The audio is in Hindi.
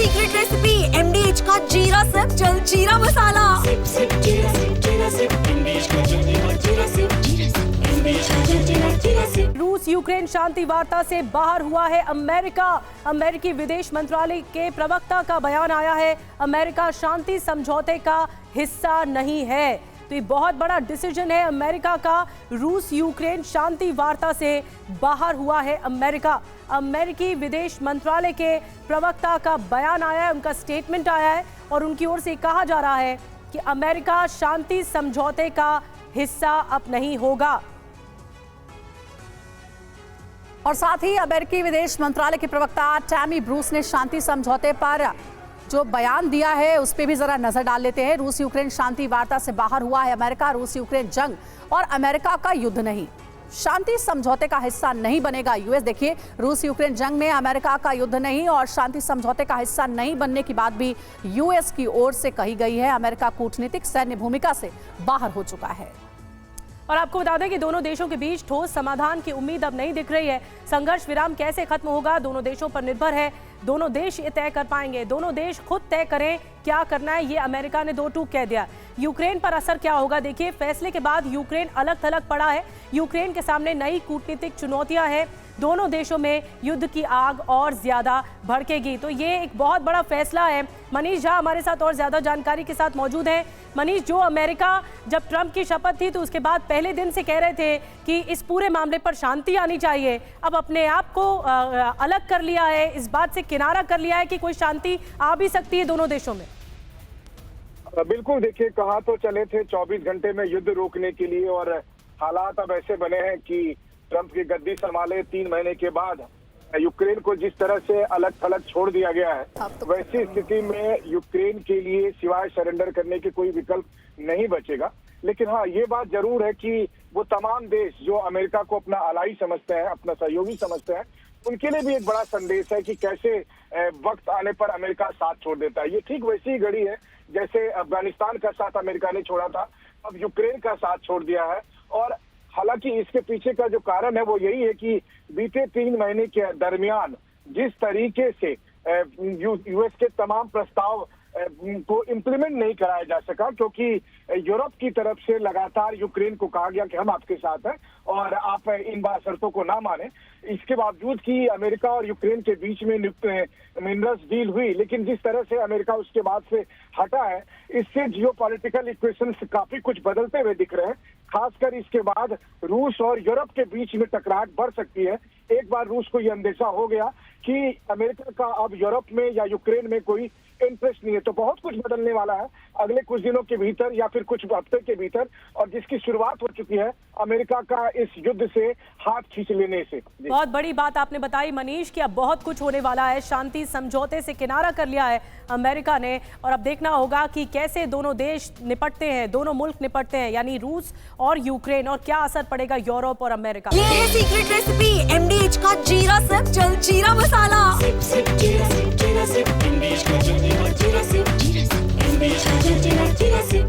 सीक्रेट रेसिपी MDH का जीरा सिप जलजीरा मसाला। सिप सिप जीरा सिप MDH का जलजीरा जीरा सिप MDH का जीरा सिप। रूस यूक्रेन शांति वार्ता से बाहर हुआ है अमेरिका। अमेरिकी विदेश मंत्रालय के प्रवक्ता का बयान आया है, अमेरिका शांति समझौते का हिस्सा नहीं है। तो ये बहुत बड़ा डिसीजन है अमेरिका का। रूस यूक्रेन शांति वार्ता से बाहर हुआ है अमेरिका। अमेरिकी विदेश मंत्रालय के प्रवक्ता का बयान आया है, उनका स्टेटमेंट आया है और उनकी ओर से कहा जा रहा है कि अमेरिका शांति समझौते का हिस्सा अब नहीं होगा। और साथ ही अमेरिकी विदेश मंत्रालय के प्रवक्ता टैमी ब्रूस ने शांति समझौते पर जो बयान दिया है उस पर भी जरा नजर डाल लेते हैं। रूस यूक्रेन शांति वार्ता से बाहर हुआ है अमेरिका। रूस यूक्रेन जंग और अमेरिका का युद्ध नहीं, शांति समझौते का हिस्सा नहीं बनेगा यूएस। देखिए, रूस यूक्रेन जंग में अमेरिका का युद्ध नहीं और शांति समझौते का हिस्सा नहीं बनने की बात भी यूएस की ओर से कही गई है। अमेरिका कूटनीतिक सैन्य भूमिका से बाहर हो चुका है। और आपको बता दें कि दोनों देशों के बीच ठोस समाधान की उम्मीद अब नहीं दिख रही है। संघर्ष विराम कैसे खत्म होगा दोनों देशों पर निर्भर है। दोनों देश ये तय कर पाएंगे, दोनों देश खुद तय करें क्या करना है। ये अमेरिका ने दो टूक कह दिया। यूक्रेन पर असर क्या होगा, देखिए फैसले के बाद यूक्रेन अलग थलग पड़ा है। यूक्रेन के सामने नई कूटनीतिक चुनौतियां हैं। दोनों देशों में युद्ध की आग और ज्यादा भड़केगी। तो ये एक बहुत बड़ा फैसला है। मनीष झा हमारे साथ और ज्यादा जानकारी के साथ मौजूद हैं। मनीष, जो अमेरिका जब ट्रंप की शपथ थी तो उसके बाद पहले दिन से कह रहे थे कि इस पूरे मामले पर शांति आनी चाहिए, अब अपने आप को अलग कर लिया है, इस बात से किनारा कर लिया है कि कोई शांति आ भी सकती है दोनों देशों में। बिल्कुल, देखिए कहा तो चले थे 24 घंटे में युद्ध रोकने के लिए और हालात अब ऐसे बने हैं कि ट्रंप की गद्दी संभाले 3 महीने के बाद यूक्रेन को जिस तरह से अलग थलग छोड़ दिया गया है, वैसी स्थिति में यूक्रेन के लिए सिवाय सरेंडर करने के कोई विकल्प नहीं बचेगा। लेकिन हाँ, ये बात जरूर है कि वो तमाम देश जो अमेरिका को अपना अलाई समझते हैं, अपना सहयोगी समझते हैं, उनके लिए भी एक बड़ा संदेश है कि कैसे वक्त आने पर अमेरिका साथ छोड़ देता है। ये ठीक वैसी ही घड़ी है जैसे अफगानिस्तान का साथ अमेरिका ने छोड़ा था, अब यूक्रेन का साथ छोड़ दिया है। और हालांकि इसके पीछे का जो कारण है वो यही है कि बीते 3 महीने के दरमियान जिस तरीके से यूएस के तमाम प्रस्ताव को इम्प्लीमेंट नहीं कराया जा सका, क्योंकि यूरोप की तरफ से लगातार यूक्रेन को कहा गया कि हम आपके साथ हैं और आप इन शर्तों को ना माने। इसके बावजूद कि अमेरिका और यूक्रेन के बीच में मिनरल्स डील हुई, लेकिन जिस तरह से अमेरिका उसके बाद से हटा है, इससे जियोपॉलिटिकल इक्वेशंस काफी कुछ बदलते हुए दिख रहे हैं। खासकर इसके बाद रूस और यूरोप के बीच में टकराहट बढ़ सकती है। एक बार रूस को यह अंदेशा हो गया कि अमेरिका का अब यूरोप में या यूक्रेन में कोई इंटरेस्ट नहीं है, तो बहुत कुछ बदलने वाला है अगले कुछ दिनों के भीतर या फिर कुछ हफ्ते के भीतर, और जिसकी शुरुआत हो चुकी है अमेरिका का इस युद्ध से हाथ खींच लेने से। बहुत बड़ी बात आपने बताई मनीष कि अब बहुत कुछ होने वाला है। शांति समझौते से किनारा कर लिया है अमेरिका ने और अब देखना होगा कि कैसे दोनों देश निपटते हैं, दोनों मुल्क निपटते हैं, यानी रूस और यूक्रेन, और क्या असर पड़ेगा यूरोप और अमेरिका। ये है सीक्रेट रेसिपी MDH का जीरा सिप जलजीरा मसाला।